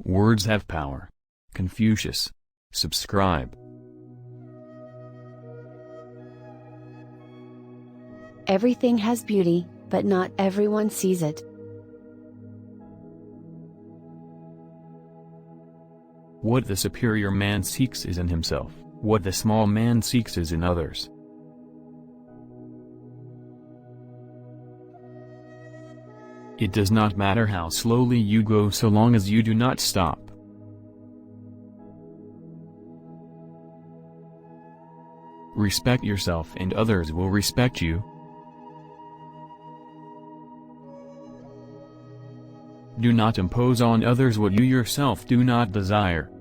Words have power. Confucius. Subscribe. Everything has beauty, but not everyone sees it. What the superior man seeks is in himself, what the small man seeks is in others. It does not matter how slowly you go so long as you do not stop. Respect yourself and others will respect you. Do not impose on others what you yourself do not desire.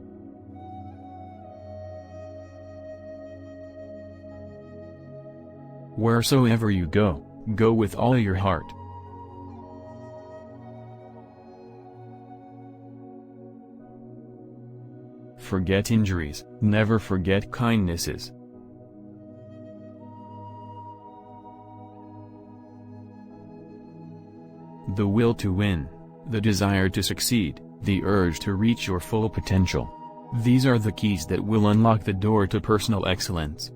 Wheresoever you go, go with all your heart. Forget injuries, never forget kindnesses. The will to win, the desire to succeed, the urge to reach your full potential. These are the keys that will unlock the door to personal excellence.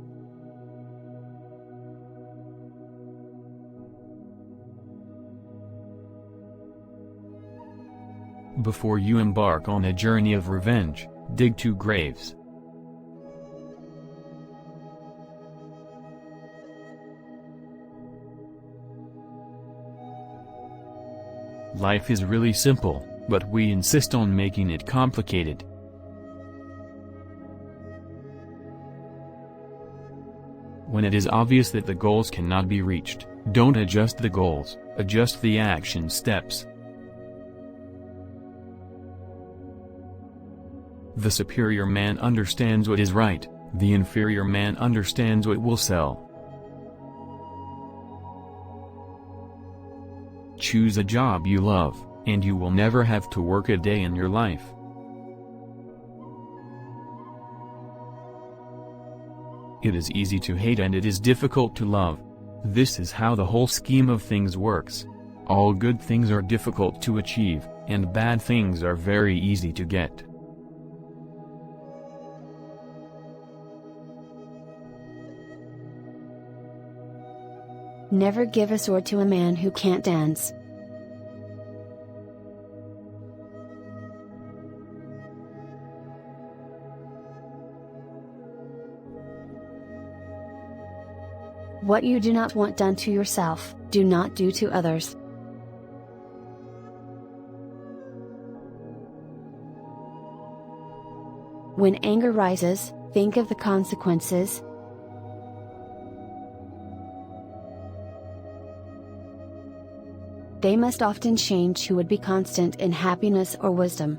Before you embark on a journey of revenge, dig 2 graves. Life is really simple, but we insist on making it complicated. When it is obvious that the goals cannot be reached, don't adjust the goals, adjust the action steps. The superior man understands what is right, the inferior man understands what will sell. Choose a job you love, and you will never have to work a day in your life. It is easy to hate and it is difficult to love. This is how the whole scheme of things works. All good things are difficult to achieve, and bad things are very easy to get. Never give a sword to a man who can't dance. What you do not want done to yourself, do not do to others. When anger rises, think of the consequences. They must often change who would be constant in happiness or wisdom.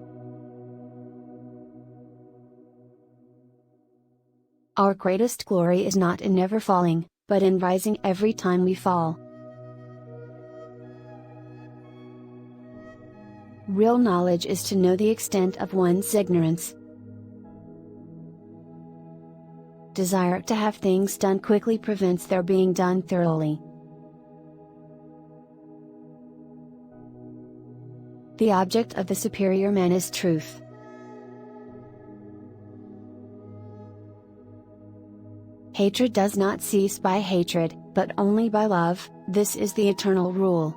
Our greatest glory is not in never falling, but in rising every time we fall. Real knowledge is to know the extent of one's ignorance. Desire to have things done quickly prevents their being done thoroughly. The object of the superior man is truth. Hatred does not cease by hatred, but only by love. This is the eternal rule.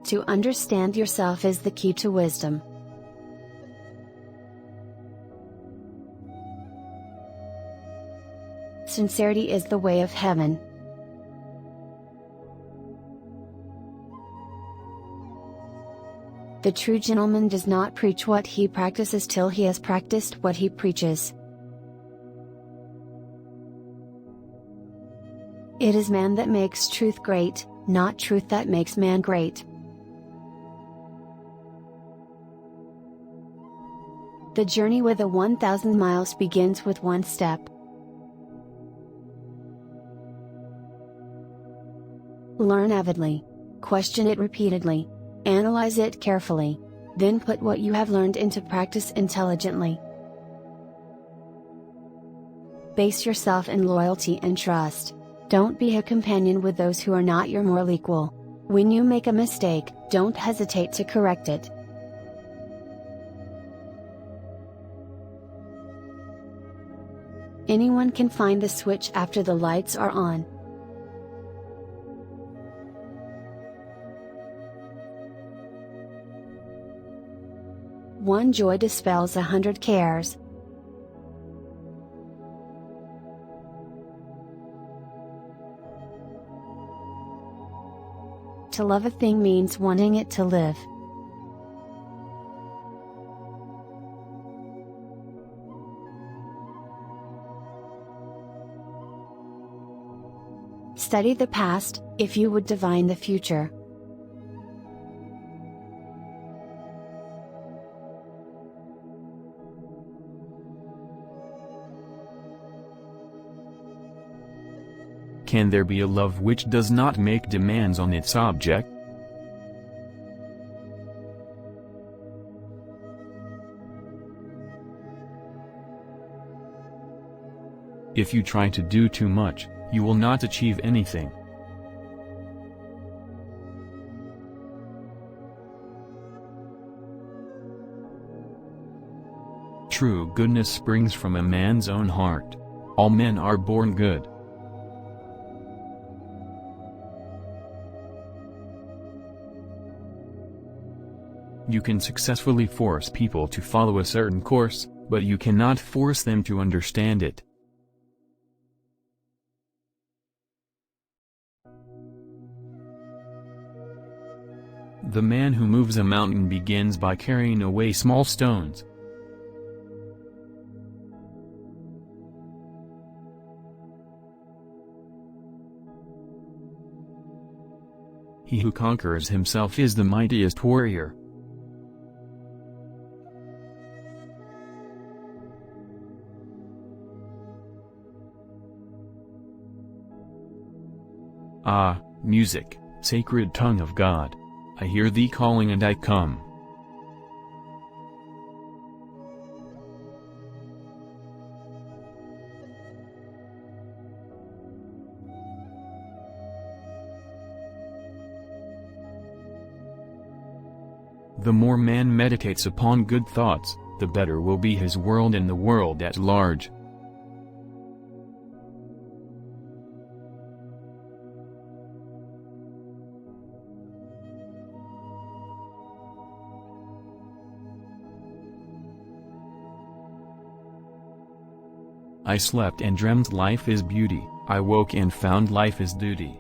To understand yourself is the key to wisdom. Sincerity is the way of heaven. The true gentleman does not preach what he practices till he has practiced what he preaches. It is man that makes truth great, not truth that makes man great. The journey with the 1,000 miles begins with one step. Learn avidly. Question it repeatedly. Analyze it carefully. Then put what you have learned into practice intelligently. Base yourself in loyalty and trust. Don't be a companion with those who are not your moral equal. When you make a mistake, don't hesitate to correct it. Anyone can find the switch after the lights are on. One joy dispels 100 cares. To love a thing means wanting it to live. Study the past, if you would divine the future. Can there be a love which does not make demands on its object? If you try to do too much, you will not achieve anything. True goodness springs from a man's own heart. All men are born good. You can successfully force people to follow a certain course, but you cannot force them to understand it. The man who moves a mountain begins by carrying away small stones. He who conquers himself is the mightiest warrior. Ah, music, sacred tongue of God, I hear thee calling and I come. The more man meditates upon good thoughts, the better will be his world and the world at large. I slept and dreamt life is beauty, I woke and found life is duty.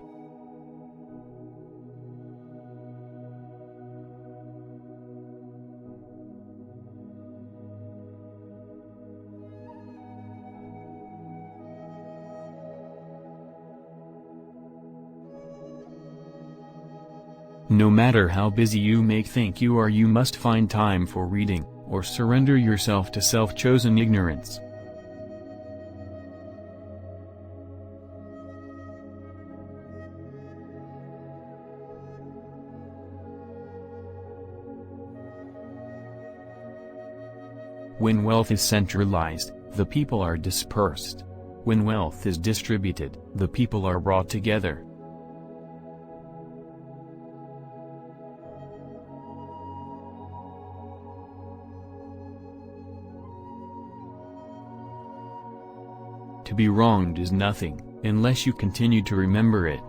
No matter how busy you may think you are, you must find time for reading, or surrender yourself to self-chosen ignorance. When wealth is centralized, the people are dispersed. When wealth is distributed, the people are brought together. To be wronged is nothing, unless you continue to remember it.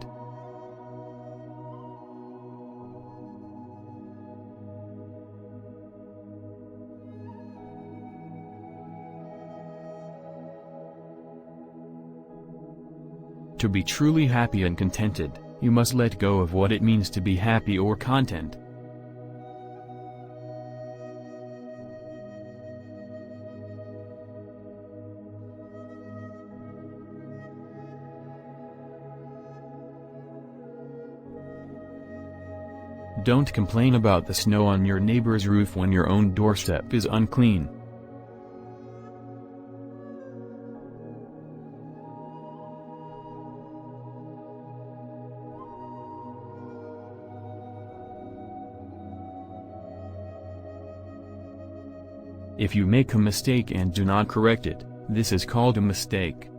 To be truly happy and contented, you must let go of what it means to be happy or content. Don't complain about the snow on your neighbor's roof when your own doorstep is unclean. If you make a mistake and do not correct it, this is called a mistake.